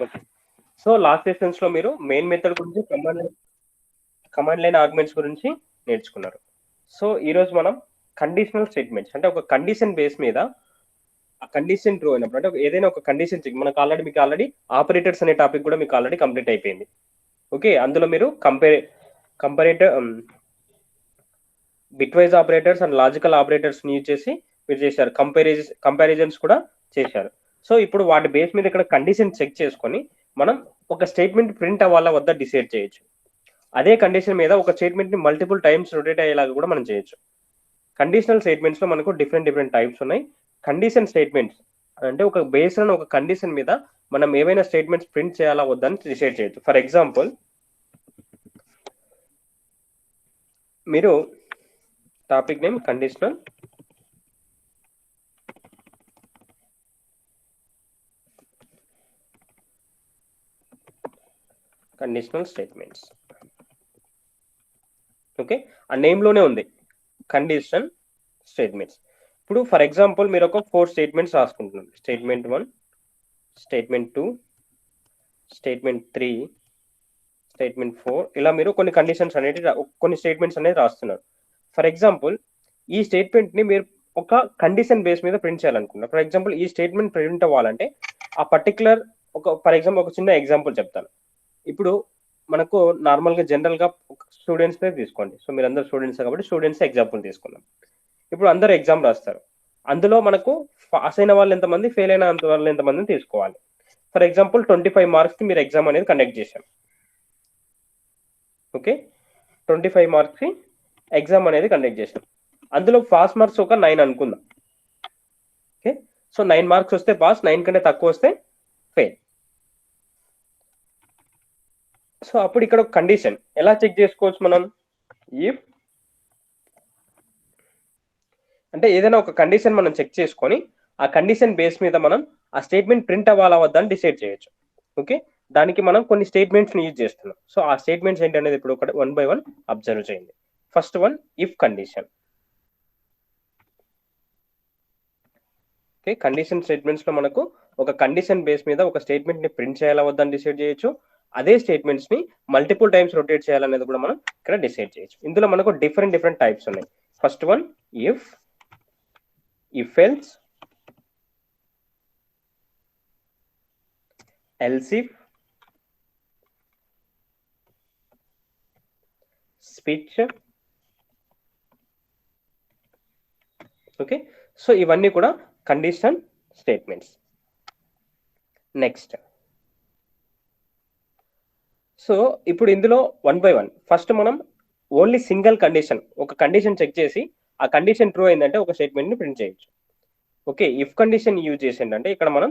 Okay. So last sessions లో మీరు main method గురించి కమాండ్ లైన్ ఆర్గ్యుమెంట్స్ గురించి నేర్చుకున్నారు. సో ఈ రోజు మనం కండిషనల్ స్టేట్మెంట్స్ అంటే ఒక కండిషన్ బేస్ మీద ఆ కండిషన్ ట్రూ అయినప్పుడు అంటే ఏదైనా ఒక కండిషన్ చెక్ మనకు మీకు ఆల్రెడీ ఆపరేటర్స్ అనే టాపిక్ కూడా మీకు ఆల్రెడీ కంప్లీట్ అయిపోయింది. ఓకే, అందులో మీరు comparative bitwise operators and logical operators use చేసి మీరు చేశారు, కంపారిజన్స్ కూడా చేశారు. సో ఇప్పుడు వాటి బేస్ మీద ఇక్కడ కండిషన్ చెక్ చేసుకొని మనం ఒక స్టేట్మెంట్ ప్రింట్ అవ్వాలా వద్ద డిసైడ్ చేయొచ్చు. అదే కండిషన్ మీద ఒక స్టేట్మెంట్ ని మల్టిపుల్ టైమ్స్ రొటేట్ అయ్యేలాగా కూడా మనం చేయొచ్చు. కండిషనల్ స్టేట్మెంట్స్ లో మనకు డిఫరెంట్ టైప్స్ ఉన్నాయి. కండిషన్ స్టేట్మెంట్స్ అంటే ఒక బేస్డ్ ఆన్ ఒక కండిషన్ మీద మనం ఏవైనా స్టేట్మెంట్స్ ప్రింట్ చేయాలా వద్దని డిసైడ్ చేయొచ్చు. ఫర్ ఎగ్జాంపుల్, మీరు topic name conditional statements. Okay, ఆ నేమ్ లోనే ఉంది కండిషన్ స్టేట్మెంట్స్. ఇప్పుడు ఫర్ ఎగ్జాంపుల్ మీరు ఒక 4 స్టేట్మెంట్స్ రాసుకుంటున్నారు. స్టేట్మెంట్ 1, స్టేట్మెంట్ 2, స్టేట్మెంట్ 3, స్టేట్మెంట్ 4, ఇలా మీరు కొన్ని కండిషన్స్ అనేది కొన్ని స్టేట్మెంట్స్ అనేది రాస్తున్నారు. ఫర్ ఎగ్జాంపుల్ ఈ స్టేట్మెంట్ ని మీరు ఒక కండిషన్ బేస్ మీద ప్రింట్ చేయాలనుకున్నారు. ఫర్ ఎగ్జాంపుల్ ఈ స్టేట్మెంట్ ప్రింట్ అవ్వాలంటే ఆ పర్టికులర్ ఫర్ ఎగ్జాంపుల్ ఒక చిన్న ఎగ్జాంపుల్ చెప్తాను. ఇప్పుడు మనకు నార్మల్గా జనరల్గా స్టూడెంట్స్నే తీసుకోండి. సో మీరు అందరు స్టూడెంట్స్ కాబట్టి స్టూడెంట్స్ ఎగ్జాంపుల్ తీసుకుందాం. ఇప్పుడు అందరు ఎగ్జామ్ రాస్తారు. అందులో మనకు పాస్ అయిన వాళ్ళు ఎంతమంది, ఫెయిల్ అయిన వాళ్ళు ఎంతమందిని తీసుకోవాలి. ఫర్ ఎగ్జాంపుల్ 25 మార్క్స్ కి మీరు ఎగ్జామ్ అనేది కండక్ట్ చేశారు. ఓకే, 25 మార్క్స్ కి ఎగ్జామ్ అనేది కండక్ట్ చేశాం. అందులో పాస్ మార్క్స్ ఒక 9 అనుకుందాం. ఓకే, సో 9 మార్క్స్ వస్తే పాస్, 9 కంటే తక్కువ వస్తే ఫెయిల్. సో అప్పుడు ఇక్కడ ఒక కండిషన్ ఎలా చెక్ చేసుకోవచ్చు మనం? ఇఫ్ అంటే ఏదైనా ఒక కండిషన్ మనం చెక్ చేసుకొని ఆ కండిషన్ బేస్ మీద మనం ఆ స్టేట్మెంట్ ప్రింట్ అవ్వాలా వద్దా అని డిసైడ్ చేయొచ్చు. ఓకే, దానికి మనం కొన్ని స్టేట్మెంట్స్ ని యూజ్ చేస్తున్నాం. సో ఆ స్టేట్మెంట్స్ ఏంటి అనేది ఇప్పుడు ఒకటి 1 by 1 అబ్జర్వ్ చేయండి. First one, if condition. Okay, condition statements లో మనకు ఒక కండిషన్ బేస్ మీద ఒక స్టేట్మెంట్ ని ప్రింట్ చేయాలా వద్దని డిసైడ్ చేయొచ్చు. అదే స్టేట్మెంట్స్ ని మల్టిపుల్ టైమ్స్ రొటేట్ చేయాలనేది కూడా మనం ఇక్కడ డిసైడ్ చేయొచ్చు. ఇందులో మనకు డిఫరెంట్ టైప్స్ ఉన్నాయి. First one if, if else, else if, switch. Okay, so ఇవన్నీ కూడా కండిషన్ స్టేట్మెంట్స్. నెక్స్ట్, సో ఇప్పుడు ఇందులో 1 by 1 ఫస్ట్ మనం ఓన్లీ సింగిల్ కండిషన్, ఒక కండిషన్ చెక్ చేసి ఆ కండిషన్ ట్రూ అయిందంటే ఒక స్టేట్మెంట్ ని ప్రింట్ చేయొచ్చు. ఓకే, ఇఫ్ కండిషన్ యూజ్ చేసిందంటే ఇక్కడ మనం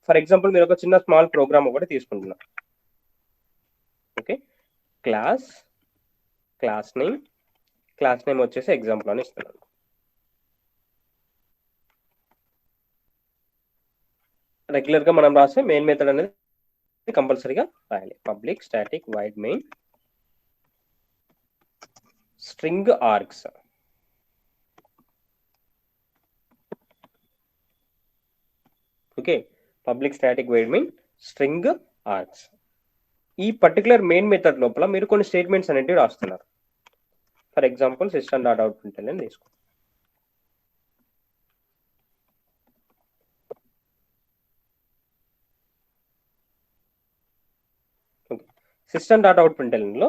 ఫర్ ఎగ్జాంపుల్ మీరు ఒక చిన్న స్మాల్ ప్రోగ్రామ్ ఒకటి తీసుకుంటున్నాం. ఓకే, క్లాస్ నేమ్ వచ్చేసి ఎగ్జాంపుల్ అని ఇస్తున్నాను. రెగ్యులర్ గా మనం రాసే మెయిన్ మెథడ్ అనేది కంపల్సరీగా రాయాలి. Public static wide main string args. Okay, public static wide main string args. ఈ పర్టికులర్ మెయిన్ మెథడ్ లోపల మీరు కొన్ని స్టేట్మెంట్స్ అనేటివి రాస్తున్నారు. For example system dot out print అని తీసుకో. సిస్టమ్ డాట్ అవుట్ ప్రింట్ లో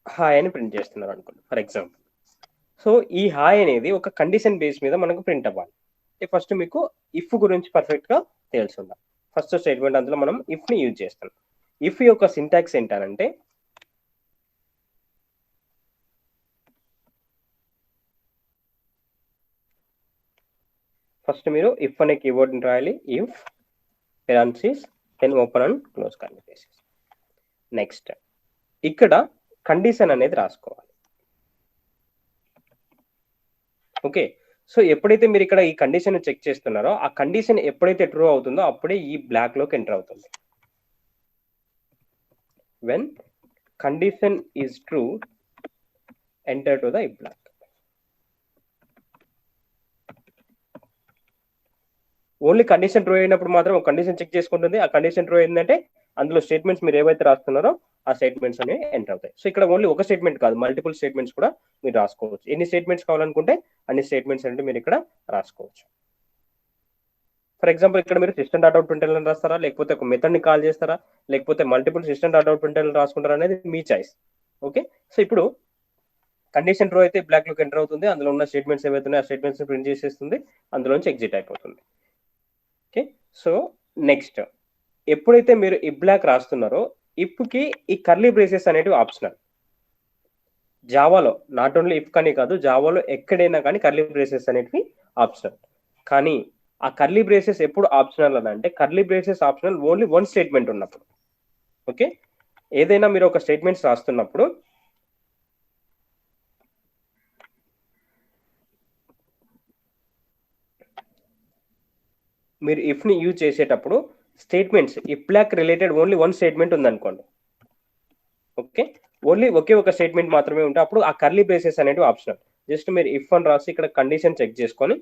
హాయ్ అని ప్రింట్ చేస్తున్నారు అనుకోండి ఫర్ ఎగ్జాంపుల్. సో ఈ హాయ్ అనేది ఒక కండిషన్ బేస్ మీద మనకు ప్రింట్ అవ్వాలి. ఫస్ట్ మీకు ఇఫ్ గురించి పర్ఫెక్ట్ గా తెలిసి ఉండాలి. ఫస్ట్ స్టేట్మెంట్ అందులో మనం ఇఫ్ ని యూజ్ చేస్తాం. ఇఫ్ యొక్క సింటాక్స్ ఏంటంటే ఫస్ట్ మీరు ఇఫ్ అనే కీవర్డ్ ని రాయాలి. If parentheses then open and close curly. Next ఇక్కడ కండిషన్ అనేది రాసుకోవాలి. ఓకే, సో ఎప్పుడైతే మీరు ఇక్కడ ఈ కండిషన్ చెక్ చేస్తున్నారో ఆ కండిషన్ ఎప్పుడైతే ట్రూ అవుతుందో అప్పుడే ఈ బ్లాక్ లోకి ఎంటర్ అవుతుంది. When condition is true enter to the block. Only condition true అయినప్పుడు మాత్రం ఒక కండిషన్ చెక్ చేసుకుంటుంది. ఆ కండిషన్ ట్రూ అయిందంటే అందులో స్టేట్మెంట్స్ మీరు ఏవైతే రాస్తున్నారో ఆ స్టేట్మెంట్స్ అనేవి ఎంటర్ అవుతాయి. సో ఇక్కడ ఓన్లీ ఒక స్టేట్మెంట్ కాదు, మల్టిపుల్ స్టేట్మెంట్స్ కూడా మీరు రాసుకోవచ్చు. ఎన్ని స్టేట్మెంట్స్ కావాలనుకుంటే అన్ని స్టేట్మెంట్స్ అంటే మీరు ఇక్కడ రాసుకోవచ్చు. ఫర్ ఎగ్జాంపుల్ ఇక్కడ మీరు సిస్టమ్ డాట్ అవుట్ ప్రింట్ అని రాస్తారా, లేకపోతే ఒక మెథడ్ ని కాల్ చేస్తారా, లేకపోతే multiple system dot out print అని రాసుకుంటారా అనేది మీ చాయిస్. ఓకే, సో ఇప్పుడు కండిషన్ ట్రూ అయితే బ్లాక్ లోకి ఎంటర్ అవుతుంది, అందులో ఉన్న స్టేట్మెంట్స్ ఏవైతే ఉన్నాయో ఆ స్టేట్మెంట్స్ ప్రింట్ చేసేస్తుంది, అందులోంచి ఎగ్జిట్ అయిపోతుంది. ఓకే, సో నెక్స్ట్ ఎప్పుడైతే మీరు ఇఫ్ బ్లాక్ రాస్తున్నారో ఇఫ్కి ఈ కర్లీ బ్రేసెస్ అనేటివి ఆప్షనల్. జావాలో నాట్ ఓన్లీ ఇఫ్ కానీ కాదు, జావాలో ఎక్కడైనా కానీ కర్లీ బ్రేసెస్ అనేటివి ఆప్షనల్. కానీ ఆ కర్లీ బ్రేసెస్ ఎప్పుడు ఆప్షనల్ అని అంటే curly braces optional only one statement ఉన్నప్పుడు. ఓకే, ఏదైనా మీరు ఒక స్టేట్మెంట్స్ రాస్తున్నప్పుడు మీరు ఇఫ్ ని యూజ్ చేసేటప్పుడు statements if block related only one statement ఉందనుకోండి. ఓకే, ఓన్లీ ఒకే ఒక స్టేట్మెంట్ మాత్రమే ఉంటే అప్పుడు ఆ కర్లీ బ్రేసెస్ అనేటివి ఆప్షనల్. జస్ట్ మీరు ఇఫ్ అని రాసి ఇక్కడ కండిషన్ చెక్ చేసుకొని,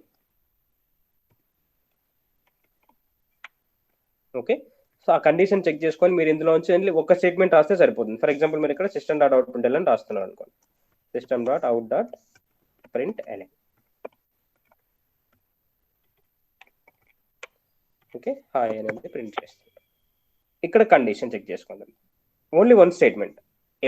ఓకే, సో ఆ కండిషన్ చెక్ చేసుకొని మీరు ఇందులో నుంచి ఒక స్టేట్మెంట్ రాస్తే సరిపోతుంది. ఫర్ ఎగ్జాంపుల్ మీరు ఇక్కడ సిస్టమ్ డాట్ అవుట్ ప్రింట్ అని రాస్తున్నారు అనుకోండి, system dot out dot print L. Okay, hi అనేది ప్రింట్ చేస్తుంది. ఇక్కడ కండిషన్ చెక్ చేసుకోండి, ఓన్లీ వన్ స్టేట్మెంట్.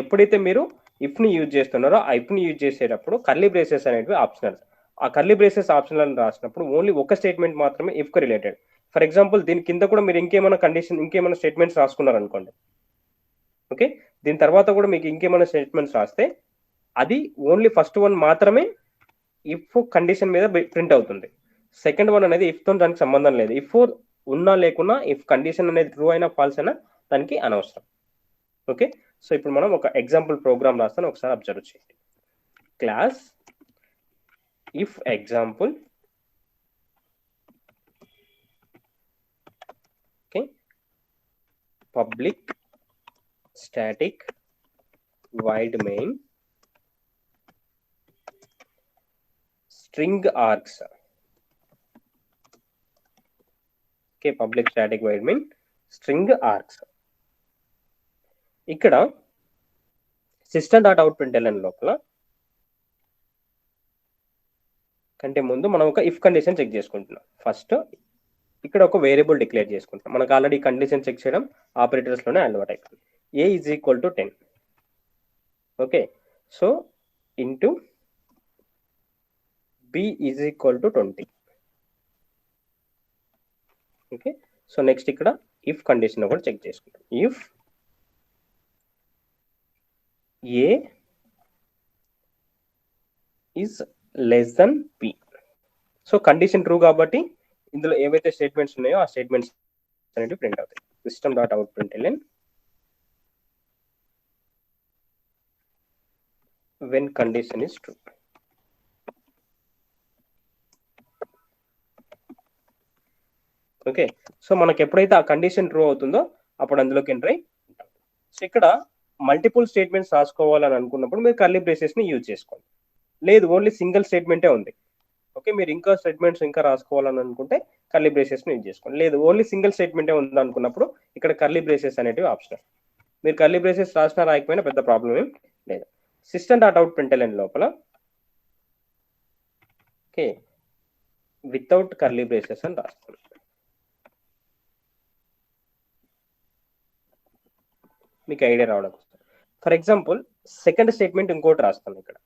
ఎప్పుడైతే మీరు ఇఫ్ ని యూజ్ చేస్తున్నారో ఆ ఇఫ్ ని యూజ్ చేసేటప్పుడు కర్లీ బ్రేసెస్ అనేవి ఆప్షనల్. ఆ కర్లీ బ్రేసెస్ ఆప్షనల్ అని రాసినప్పుడు ఓన్లీ ఒక స్టేట్మెంట్ మాత్రమే ఇఫ్ కు రిలేటెడ్. ఫర్ ఎగ్జాంపుల్ దీని కింద కూడా మీరు ఇంకేమైనా కండిషన్ ఇంకేమైనా స్టేట్మెంట్స్ రాసుకున్నారనుకోండి. ఓకే, దీని తర్వాత కూడా మీకు ఇంకేమైనా స్టేట్మెంట్స్ రాస్తే అది ఓన్లీ ఫస్ట్ వన్ మాత్రమే ఇఫ్ కండిషన్ మీద ప్రింట్ అవుతుంది. సెకండ్ వన్ అనేది ఇఫ్ తో దానికి సంబంధం లేదు. ఇఫ్ ఉన్నా లేకున్నా ఇఫ్ కండిషన్ అనేది ట్రూ అయినా ఫాల్స్ అయినా దానికి అనవసరం. ఓకే, సో ఇప్పుడు మనం ఒక ఎగ్జాంపుల్ ప్రోగ్రామ్ రాస్తాను, ఒకసారి అబ్జర్వ్ చేయండి. Class if example, okay, public static void main string args. Okay, public static void main string args. ఇక్కడ system dot out print LN లోపల కంటే ముందు మనం ఒక ఇఫ్ కండిషన్ చెక్ చేసుకుంటున్నాం. ఫస్ట్ ఇక్కడ ఒక వేరియబుల్ డిక్లేర్ చేసుకుంటాం. మనకు ఆల్రెడీ కండిషన్ చెక్ చేయడం ఆపరేటర్స్ లోనే అలవాటు అయిపోయింది. a is equal to 10. Okay, so into b is equal to 20. Okay, so next ఇక్కడ ఇఫ్ కండిషన్ కూడా చెక్ చేసుకుంటాం. If a is less than b. So condition true కాబట్టి ఇందులో ఏవైతే స్టేట్మెంట్స్ ఉన్నాయో ఆ స్టేట్మెంట్స్ అనేవి ప్రింట్ అవుతాయి. System dot out print LN when condition is true. Okay, so మనకి ఎప్పుడైతే ఆ కండిషన్ ట్రూ అవుతుందో అప్పుడు అందులోకి ఎంటర్ అయి ఉంటాం. సో ఇక్కడ మల్టిపుల్ స్టేట్మెంట్స్ రాసుకోవాలని అనుకున్నప్పుడు మీరు కర్లీ బ్రేసెస్ ని యూజ్ చేసుకోండి. లేదు ఓన్లీ సింగిల్ స్టేట్మెంటే ఉంది, ఓకే, మీరు ఇంకా స్టేట్మెంట్స్ ఇంకా రాసుకోవాలని అనుకుంటే కర్లీ బ్రేసెస్ ని యూజ్ చేసుకోండి. లేదు ఓన్లీ సింగిల్ స్టేట్మెంటే ఉంది అనుకున్నప్పుడు ఇక్కడ కర్లీ బ్రేసెస్ అనేటివి ఆప్షనల్. మీరు కర్లీ బ్రేసెస్ రాసినా రాయకపోయినా పెద్ద ప్రాబ్లం ఏం లేదు. System dot out print LN లోపల, ఓకే, వితౌట్ కర్లీ బ్రేసెస్ అని రాస్తాను. మీకు ఐడియా రావడం కోసం. ఫర్ ఎగ్జాంపుల్ సెకండ్ స్టేట్మెంట్ ఇంకోటి రాస్తాను ఇక్కడ.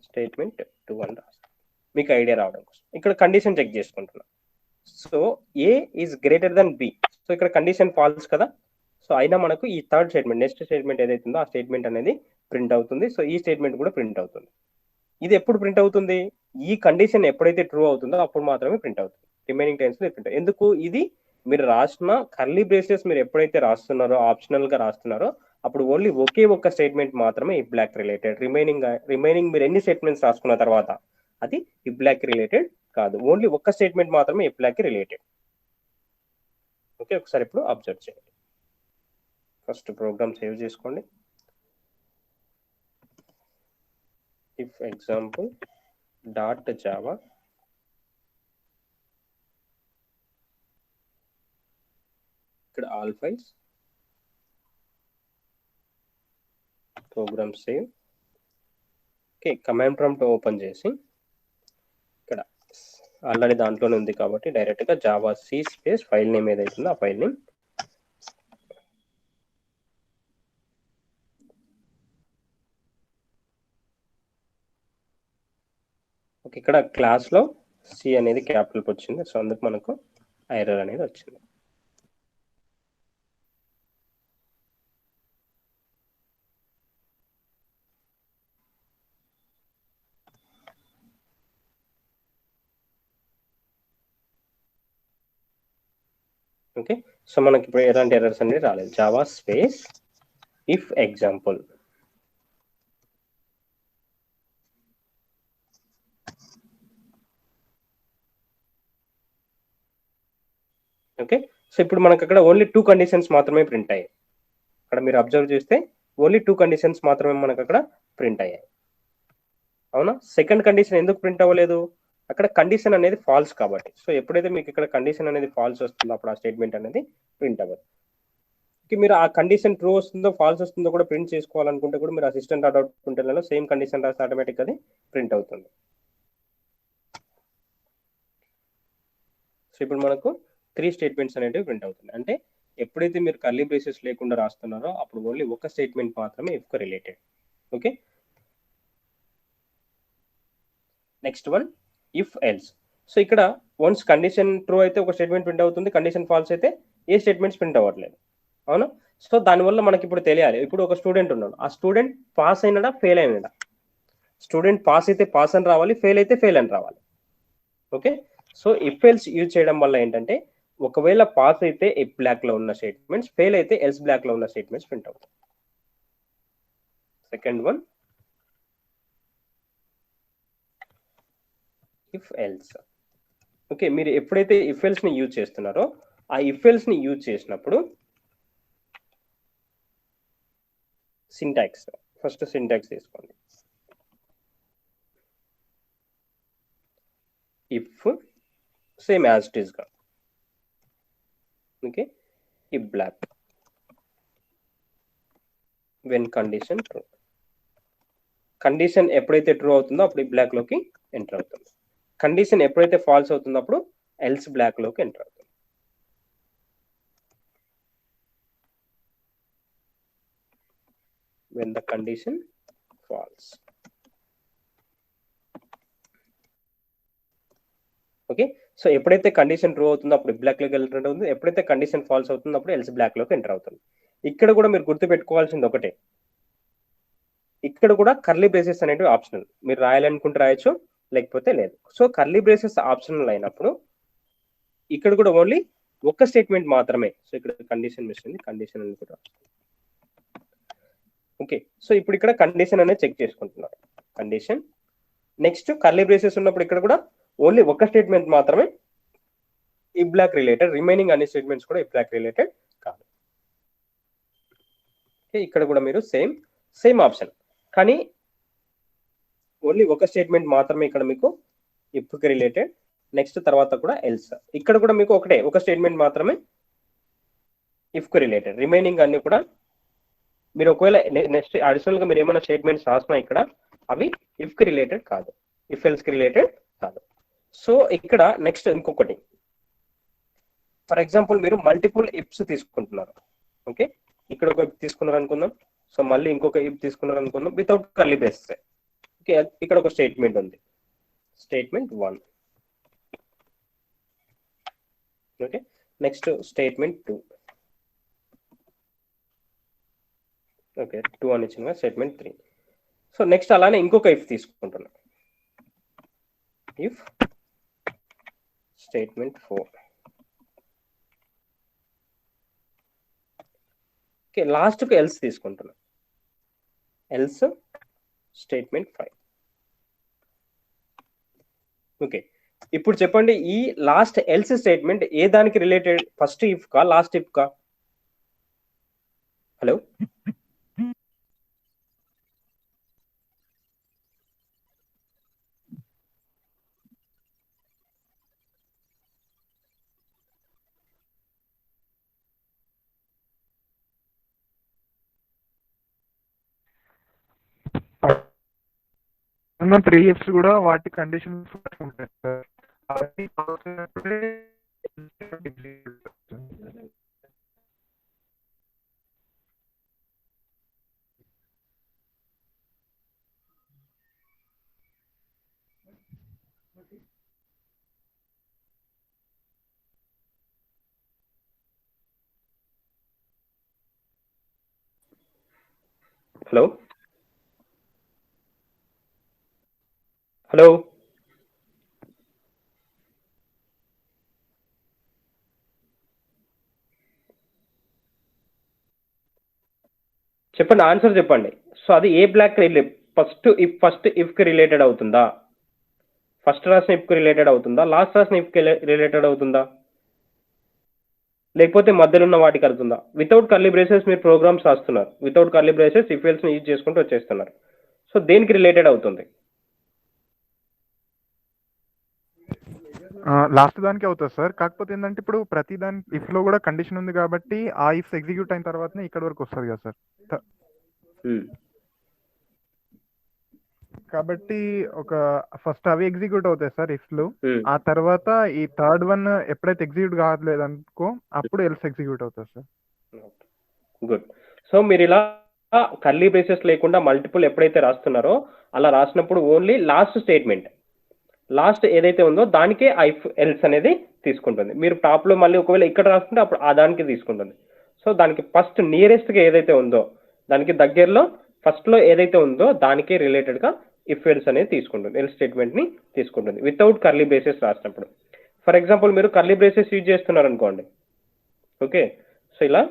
స్టేట్మెంట్ 2 అని రాస్తాను మీకు ఐడియా రావడం కోసం. ఇక్కడ కండిషన్ చెక్ చేసుకుంటున్నా. సో ఏ ఈజ్ గ్రేటర్ దెన్ బి. సో ఇక్కడ కండిషన్ ఫాల్స్ కదా, సో అయినా మనకు ఈ థర్డ్ స్టేట్మెంట్ నెక్స్ట్ స్టేట్మెంట్ ఏదైతే ఉందో ఆ స్టేట్మెంట్ అనేది ప్రింట్ అవుతుంది. సో ఈ స్టేట్మెంట్ కూడా ప్రింట్ అవుతుంది. ఇది ఎప్పుడు ప్రింట్ అవుతుంది? ఈ కండిషన్ ఎప్పుడైతే ట్రూ అవుతుందో అప్పుడు మాత్రమే ప్రింట్ అవుతుంది. రిమైనింగ్ టైమ్స్ లో ప్రింట్. ఎందుకు? ఇది మీరు రాసిన కర్లీ బ్రేసెస్ మీరు ఎప్పుడైతే రాస్తున్నారో ఆప్షనల్ గా రాస్తున్నారో అప్పుడు ఓన్లీ ఒకే ఒక్క స్టేట్మెంట్ మాత్రమే ఈ బ్లాక్ రిలేటెడ్. రిమైనింగ్ మీరు ఎన్ని స్టేట్మెంట్స్ రాసుకున్న తర్వాత అది ఈ బ్లాక్ రిలేటెడ్ కాదు. ఓన్లీ ఒక్క స్టేట్మెంట్ మాత్రమే ఈ బ్లాక్ రిలేటెడ్. ఓకే, ఒకసారి ఇప్పుడు అబ్జర్వ్ చేయండి. ఫస్ట్ ప్రోగ్రామ్ సేవ్ చేసుకోండి. ఇఫ్ ఎగ్జాంపుల్ డాట్ జావా ఇక్కడ all files program save. Okay, command prompt open చేసి ఇక్కడ ఆల్రెడీ దాంట్లోనే ఉంది కాబట్టి డైరెక్ట్గా Java C space file name ఏదైతుందో ఆ ఫైల్ నేమ్ ఓకే. ఇక్కడ క్లాస్లో సి అనేది క్యాపిటల్ వచ్చింది, సో అందుకు మనకు ఎర్రర్ అనేది వచ్చింది. ఓకే, సో మనకి ఇప్పుడు ఎలాంటి ఎర్రర్స్ అనేది రాలేదు. Java space if example. Okay, so ఇప్పుడు మనకు అక్కడ ఓన్లీ 2 కండిషన్స్ మాత్రమే ప్రింట్ అయ్యాయి. అక్కడ మీరు అబ్జర్వ్ చేస్తే ఓన్లీ 2 కండిషన్స్ మాత్రమే మనకు అక్కడ ప్రింట్ అయ్యాయి. అవునా? సెకండ్ కండిషన్ ఎందుకు ప్రింట్ అవ్వలేదు? అక్కడ కండిషన్ అనేది ఫాల్స్ కాబట్టి. సో ఎప్పుడైతే మీకు ఇక్కడ కండిషన్ అనేది ఫాల్స్ వస్తుందో అప్పుడు ఆ స్టేట్మెంట్ అనేది ప్రింట్ అవ్వదు. మీరు ఆ కండిషన్ ట్రూ వస్తుందో ఫాల్స్ వస్తుందో కూడా ప్రింట్ చేసుకోవాలనుకుంటే కూడా మీరు అసిస్టెంట్ అవుట్పుట్ సేమ్ కండిషన్ రాస్తే ఆటోమేటిక్ అది ప్రింట్ అవుతుంది. సో ఇప్పుడు మనకు 3 స్టేట్మెంట్స్ అనేవి ప్రింట్ అవుతుంది. అంటే ఎప్పుడైతే మీరు కర్లీ బ్రేసెస్ లేకుండా రాస్తున్నారో అప్పుడు ఓన్లీ ఒక స్టేట్మెంట్ మాత్రమే if related. Okay, next one if else. So ఇక్కడ వన్స్ కండిషన్ ట్రూ అయితే ఒక స్టేట్మెంట్ ప్రింట్ అవుతుంది, కండిషన్ ఫాల్స్ అయితే ఏ స్టేట్మెంట్స్ ప్రింట్ అవ్వట్లేదు. అవునా? సో దానివల్ల మనకి ఇప్పుడు తెలియాలి. ఇప్పుడు ఒక స్టూడెంట్ ఉన్నాడు, ఆ స్టూడెంట్ పాస్ అయినాడా ఫెయిల్ అయినాడా? స్టూడెంట్ పాస్ అయితే పాస్ అని రావాలి, ఫెయిల్ అయితే ఫెయిల్ అని రావాలి. Okay, so if else use చేయడం వల్ల ఏంటంటే ఒకవేళ పాస్ అయితే ఇఫ్ బ్లాక్ లో ఉన్న స్టేట్మెంట్స్, ఫెయిల్ అయితే ఎల్స్ బ్లాక్ లో ఉన్న స్టేట్మెంట్స్ ప్రింట్ అవుతాయి. Second one if else. Okay, మీరు ఎప్పుడైతే ఇఫ్ ఎల్స్ ని యూజ్ చేస్తున్నారో ఆ ఇఫ్ ఎల్స్ ని యూజ్ చేసినప్పుడు సింటాక్స్, ఫస్ట్ సింటాక్స్ తీసుకోండి. If same as it is గా. Okay, if block when condition true. Condition ఎప్పుడైతే ట్రూ అవుతుందో అప్పుడు ఈ బ్లాక్ లోకి ఎంటర్ అవుతుంది. కండిషన్ ఎప్పుడైతే ఫాల్స్ అవుతుందో అప్పుడు ఎల్స్ బ్లాక్ లోకి ఎంటర్ అవుతుంది. when the condition false. Okay, so ఎప్పుడైతే కండిషన్ ట్రూ అవుతుందో అప్పుడు బ్లాక్ లోకి ఎంటర్ అవుతుంది, ఎప్పుడైతే కండిషన్ ఫాల్స్ అవుతుందో అప్పుడు ఎల్స్ బ్లాక్ లోకి ఎంటర్ అవుతుంది. ఇక్కడ కూడా మీరు గుర్తు పెట్టుకోవాల్సింది ఒకటే, ఇక్కడ కూడా కర్లీ బ్రేసెస్ అనేవి ఆప్షనల్. మీరు రాయాలనుకుంటే రాయొచ్చు, లేకపోతే లేదు. సో కర్లీ బ్రేసెస్ ఆప్షనల్ అయినప్పుడు ఇక్కడ కూడా ఓన్లీ ఒక స్టేట్మెంట్ మాత్రమే. సో ఇక్కడ కండిషన్ మిస్ ఉంది, కండిషన్ అని కూడా. ఓకే, సో ఇప్పుడు ఇక్కడ కండిషన్ అనేది చెక్ చేసుకుంటున్నారు. కండిషన్ నెక్స్ట్ కర్లీ బ్రేసెస్ ఉన్నప్పుడు ఇక్కడ కూడా ఓన్లీ ఒక స్టేట్మెంట్ మాత్రమే ఇఫ్ బ్లాక్ రిలేటెడ్, రిమైనింగ్ అన్ని స్టేట్మెంట్స్ కూడా ఇఫ్ బ్లాక్ రిలేటెడ్ కాదు. ఇక్కడ కూడా మీరు సేమ్ ఆప్షన్, కానీ ఓన్లీ ఒక స్టేట్మెంట్ మాత్రమే ఇక్కడ మీకు ఇఫ్ కి రిలేటెడ్, నెక్స్ట్ తర్వాత కూడా ఎల్స్. ఇక్కడ కూడా మీకు ఒకటే ఒక స్టేట్మెంట్ మాత్రమే ఇఫ్ కి రిలేటెడ్, రిమైనింగ్ అన్ని కూడా మీరు ఒకవేళ నెక్స్ట్ అడిషనల్ గా మీరు ఏమైనా స్టేట్మెంట్స్ రాసినా ఇక్కడ అవి ఇఫ్ కి రిలేటెడ్ కాదు, ఇఫ్ ఎల్స్ కి రిలేటెడ్ కాదు. సో ఇక్కడ నెక్స్ట్ ఇంకొకటి, ఫర్ ఎగ్జాంపుల్ మీరు మల్టిపుల్ ఇఫ్స్ తీసుకుంటున్నారు. ఓకే, ఇక్కడ ఒక ఇఫ్ తీసుకున్నారు అనుకుందాం, సో మళ్ళీ ఇంకొక ఇఫ్ తీసుకున్నారు అనుకుందాం వితౌట్ కర్లీ బ్రేసెస్. ఓకే, ఇక్కడ ఒక స్టేట్మెంట్ ఉంది, statement 1. Okay, next statement 2. Okay, 2 అని ఇచ్చిన స్టేట్మెంట్ 3. సో నెక్స్ట్ అలానే ఇంకొక ఇఫ్ తీసుకుంటున్నాం, ఇఫ్ స్టేట్మెంట్ 4. ఓకే, లాస్ట్ కు ఎల్స్ తీసుకుంటున్నాం, ఎల్స్ స్టేట్మెంట్ 5. ఓకే, ఇప్పుడు చెప్పండి ఈ లాస్ట్ ఎల్స్ స్టేట్మెంట్ ఏ దానికి రిలేటెడ్? ఫస్ట్ ఇఫ్ కా లాస్ట్ ఇఫ్ కా? హలో, త్రీ ఇయర్స్ కూడా వాటి కండిషన్స్ ఉంటాయి సార్. అది పాస్ అయినప్పుడే హలో హలో చెప్పండి, ఆన్సర్ చెప్పండి. సో అది ఏ బ్లాక్ ఫస్ట్ ఇఫ్ కి రిలేటెడ్ అవుతుందా? ఫస్ట్ రాసిన ఇఫ్ కి రిలేటెడ్ అవుతుందా? లాస్ట్ రాసిన ఇఫ్ కి రిలేటెడ్ అవుతుందా? లేకపోతే మధ్యలో ఉన్న వాటికి అవుతుందా? వితౌట్ కర్లీ బ్రేసెస్ మీరు ప్రోగ్రామ్స్ రాస్తున్నారు, without curly braces if else ని యూజ్ చేసుకుంటూ వచ్చేస్తున్నారు. సో దేనికి రిలేటెడ్ అవుతుంది? లాస్ట్ దానికి అవుతుంది సార్. కాకపోతే ఏంటంటే ఇప్పుడు ప్రతి దాని ఇఫ్ లో కూడా కండిషన్ ఉంది కాబట్టి ఆ ఇఫ్ ఎగ్జిక్యూట్ అయిన తర్వాతనే ఇక్కడ వరకు వస్తుంది కదా సార్. కాబట్టి ఒక ఫస్ట్ అవి ఎగ్జిక్యూట్ అవుతాయి సార్ ఇఫ్లు. ఆ తర్వాత ఈ థర్డ్ వన్ ఎప్పుడైతే ఎగ్జిక్యూట్ కావట్లేదు అనుకో అప్పుడు ఎల్స్ ఎగ్జిక్యూట్ అవుతుంది సార్. గుడ్. సో మీరు ఇలా కర్లీ బ్రేసెస్ లేకుండా మల్టిపుల్ ఎప్పుడైతే రాస్తున్నారో అలా రాసినప్పుడు ఓన్లీ లాస్ట్ ఏదైతే ఉందో దానికే ఐఫ్ ఎల్స్ అనేది తీసుకుంటుంది. మీరు టాప్ లో మళ్ళీ ఒకవేళ ఇక్కడ రాస్తుంటే అప్పుడు ఆ దానికి తీసుకుంటుంది. సో దానికి ఫస్ట్ నియరెస్ట్ గా ఏదైతే ఉందో దానికి దగ్గరలో ఫస్ట్ లో ఏదైతే ఉందో దానికి రిలేటెడ్ గా ఇఫ్ ఎల్స్ అనేది తీసుకుంటుంది, ఎల్స్ స్టేట్మెంట్ ని తీసుకుంటుంది వితౌట్ కర్లీ బ్రేసెస్ రాసినప్పుడు. ఫర్ ఎగ్జాంపుల్ మీరు కర్లీ బ్రేసెస్ యూజ్ చేస్తున్నారు అనుకోండి. ఓకే, సో ఇలా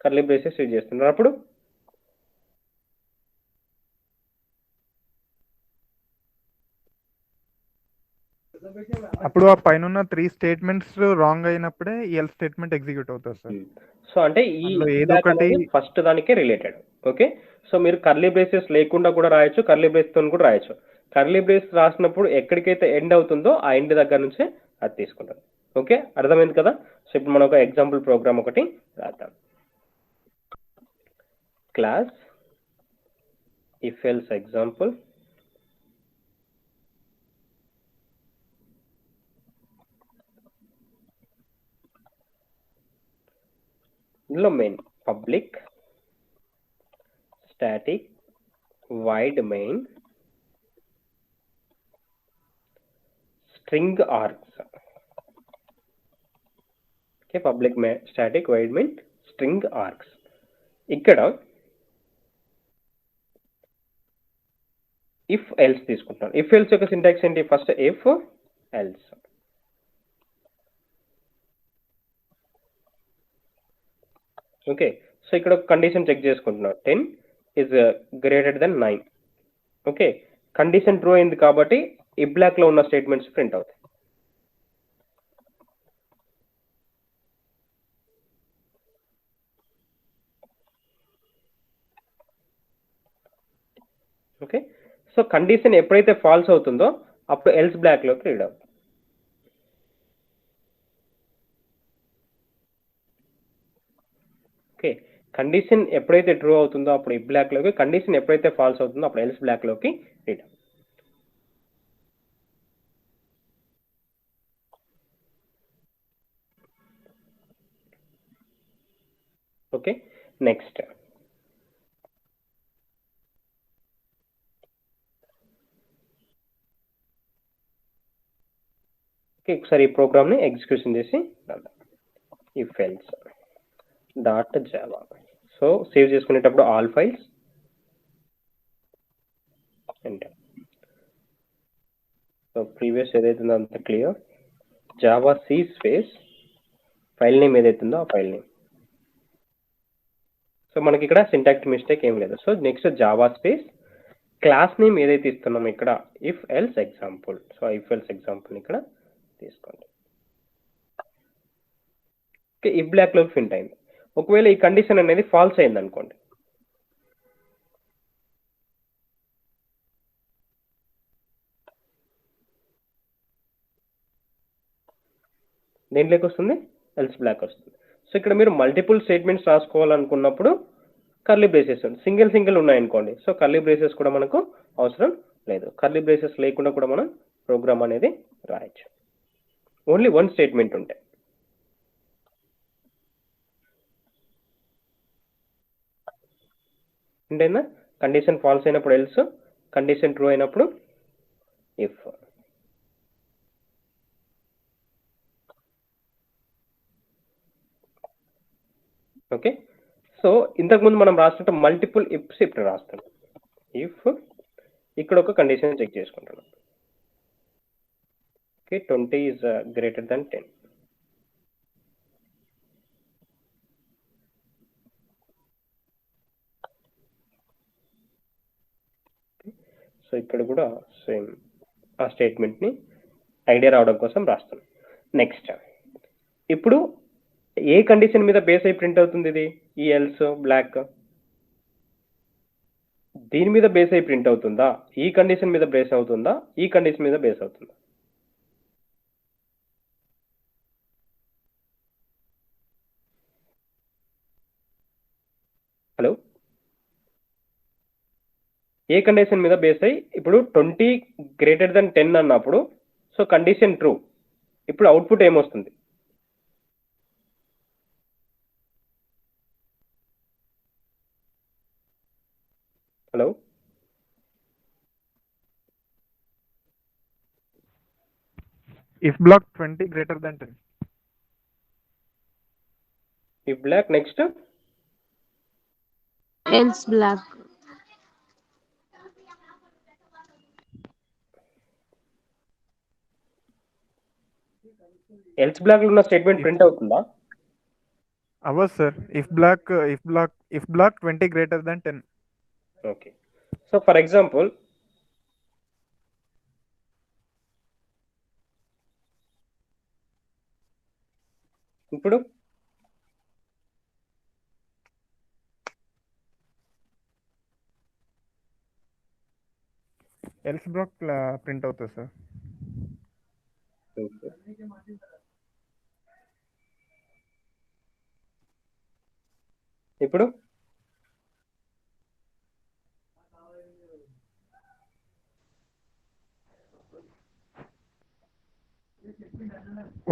కర్లీ బ్రేసెస్ యూజ్ చేస్తున్నారు అప్పుడు అప్పుడు ఆ పైన 3 స్టేట్మెంట్స్ రాంగ్ అయినప్పుడే ఎల్ స్టేట్మెంట్ ఎగ్జిక్యూట్ అవుతుంది సార్. సో అంటే ఈ ఏదో ఒకటి ఫస్ట్ దానికే రిలేటెడ్. ఓకే, సో మీరు కర్లీ బ్రేసెస్ లేకుండా కూడా రాయొచ్చు, కర్లీ బ్రేస్ తో కూడా రాయొచ్చు. కర్లీ బ్రేస్ రాసినప్పుడు ఎక్కడికైతే ఎండ్ అవుతుందో ఆ ఎండ్ దగ్గర నుంచే అది తీసుకుంటాం. ఓకే, అర్థమైంది కదా? సో ఇప్పుడు మనం ఒక ఎగ్జాంపుల్ ప్రోగ్రామ్ ఒకటి రాద్దాం. క్లాస్ ఇఫ్ ఎల్స్ ఎగ్జాంపుల్ ఇందులో main public static wide main string args. Okay, public static wide main string args. ఇక్కడ ఇఫ్ ఎల్స్ తీసుకుంటాను. ఇఫ్ ఎల్స్ యొక్క సింటాక్స్ ఏంటి? First if else. Okay, so ఇక్కడ ఒక కండిషన్ చెక్ చేసుకుంటున్నాం, 10 is greater than 9. Okay, condition true అయింది కాబట్టి ఈ బ్లాక్ లో ఉన్న స్టేట్మెంట్స్ ప్రింట్ అవుతాయి. ఓకే, సో కండిషన్ ఎప్పుడైతే ఫాల్స్ అవుతుందో అప్పుడు ఎల్స్ బ్లాక్ లోకి రీడ్ అవుతుంది. ఓకే, కండిషన్ ఎప్పుడైతే ట్రూ అవుతుందో అప్పుడు ఈ బ్లాక్ లోకి, కండిషన్ ఎప్పుడైతే ఫాల్స్ అవుతుందో అప్పుడు ఎల్స్ బ్లాక్ లోకి రీడ్ అవుతుంది. ఓకే, నెక్స్ట్ ఒకసారి ఈ ప్రోగ్రామ్ ని ఎగ్జిక్యూషన్ చేసి if else dot java. So save చేసుకునేటప్పుడు all files enter. So previous ఏదైతుందో అంత clear. Java C space file name ఏదైతుందో ఆ ఫైల్ నేమ్. సో మనకి ఇక్కడ సింటాక్స్ మిస్టేక్ ఏం లేదు. So next Java space class name ఏదైతే ఇస్తున్నామో ఇక్కడ if else example. So if else example ఇక్కడ తీసుకోండి. ఓకే, ఇఫ్ బ్లాక్ లోకి ప్రింట్ అయింది. ఒకవేళ ఈ కండిషన్ అనేది ఫాల్స్ అయింది అనుకోండి, దేంట్లోకి వస్తుంది? ఎల్స్ బ్లాక్ వస్తుంది. సో ఇక్కడ మీరు మల్టిపుల్ స్టేట్మెంట్స్ రాసుకోవాలనుకున్నప్పుడు కర్లీ బ్రేసెస్, సింగిల్ ఉన్నాయనుకోండి, సో కర్లీ బ్రేసెస్ కూడా మనకు అవసరం లేదు. కర్లీ బ్రేసెస్ లేకుండా కూడా మనం ప్రోగ్రామ్ అనేది రాయొచ్చు. ఓన్లీ వన్ స్టేట్మెంట్ ఉంటాయి. అంటేనా కండిషన్ ఫాల్స్ అయినప్పుడు ఎల్స్, కండిషన్ ట్రూ అయినప్పుడు ఇఫ్. ఓకే, సో ఇంతకుముందు మనం రాస్తుంటే మల్టిపుల్ ఇఫ్స్ ఇప్పుడు రాస్తాం. ఇఫ్ ఇక్కడ ఒక కండిషన్ చెక్ చేసుకుంటున్నాం. Okay, 20 is greater than 10. So ఇక్కడ కూడా సేమ్ ఆ స్టేట్మెంట్ని ఐడియా రావడం కోసం రాస్తాం. నెక్స్ట్, ఇప్పుడు ఏ కండిషన్ మీద బేస్ అయి ప్రింట్ అవుతుంది ఇది? ఈ ఎల్స్ బ్లాక్ దీని మీద బేస్ అయి ప్రింట్ అవుతుందా? ఈ కండిషన్ మీద బేస్ అవుతుందా? ఈ కండిషన్ మీద బేస్ అవుతుందా? హలో, ఏ కండిషన్ మీద బేస్ అయ్యి ఇప్పుడు 20 గ్రేటర్ దెన్ 10 అన్నప్పుడు సో కండిషన్ ట్రూ. ఇప్పుడు అవుట్పుట్ ఏమొస్తుంది? Hello, if block 20 greater than 10. If block next else black. Else block లో ఉన్న స్టేట్మెంట్ ప్రింట్ అవుతుందా? అవ్వదు sir. If block 20 greater than 10. Okay, so for example ఇప్పుడు ఎల్స్ బ్లాక్ ప్రింట్ అవుతుంది sir. ఇప్పుడు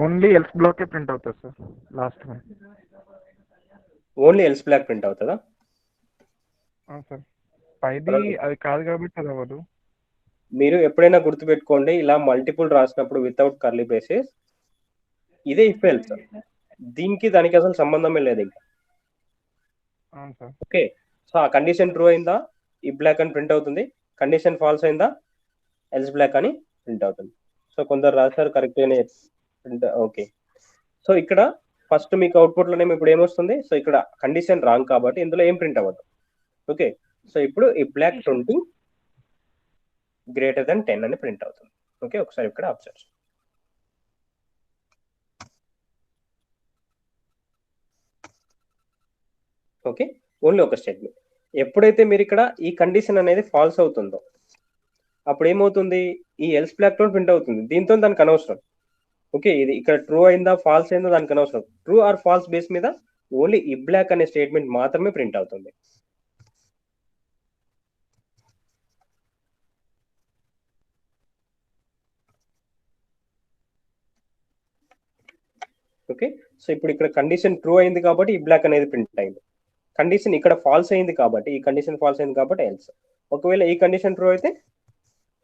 only else block print అవుతుంది sir last one. Only else block print అవుతుందా? Sir పైది అది కాదు కాబట్టి అది అవ్వదు. మీరు ఎప్పుడైనా గుర్తుపెట్టుకోండి, ఇలా మల్టిపుల్ రాసినప్పుడు వితౌట్ కర్లీ బ్రేసెస్ ఇదే ఇఫ్ ఎల్స్, దీనికి దానికి అసలు సంబంధమే లేదు ఇంకా. అవును సార్. ఓకే, సో ఆ కండిషన్ ట్రూ అయిందా ఈ బ్లాక్ అని ప్రింట్ అవుతుంది, కండిషన్ ఫాల్స్ అయిందా ఎల్స్ బ్లాక్ అని ప్రింట్ అవుతుంది. సో కొందరు రాశారు కరెక్ట్ గానే ప్రింట్. ఓకే, సో ఇక్కడ ఫస్ట్ మీకు అవుట్పుట్ లోనే ఇప్పుడు ఏమొస్తుంది? సో ఇక్కడ కండిషన్ రాంగ్ కాబట్టి ఇందులో ఏం ప్రింట్ అవ్వదు. ఓకే, సో ఇప్పుడు ఈ బ్లాక్ 20 గ్రేటర్ దెన్ 10 అని ప్రింట్ అవుతుంది. ఓకే, ఒకసారి ఇక్కడ అబ్జర్వ్. ఓకే, ఓన్లీ ఒక స్టేట్మెంట్. ఎప్పుడైతే మీరు ఇక్కడ ఈ కండిషన్ అనేది ఫాల్స్ అవుతుందో అప్పుడు ఏమవుతుంది? ఈ ఎల్స్ బ్లాక్ లో ప్రింట్ అవుతుంది, దీంతో దానికి అనవసరం. ఓకే, ఇది ఇక్కడ ట్రూ అయిందా ఫాల్స్ అయిందా దానికి అనవసరం. ట్రూ ఆర్ ఫాల్స్ బేస్ మీద ఓన్లీ ఈ బ్లాక్ అనే స్టేట్మెంట్ మాత్రమే ప్రింట్ అవుతుంది. ఓకే, సో ఇప్పుడు ఇక్కడ కండిషన్ ట్రూ అయింది కాబట్టి ఈ బ్లాక్ అనేది ప్రింట్ అయింది. కండిషన్ ఇక్కడ ఫాల్స్ అయింది కాబట్టి ఈ కండిషన్ ఫాల్స్ అయింది కాబట్టి ఎల్స్. ఒకవేళ ఈ కండిషన్ ట్రూ అయితే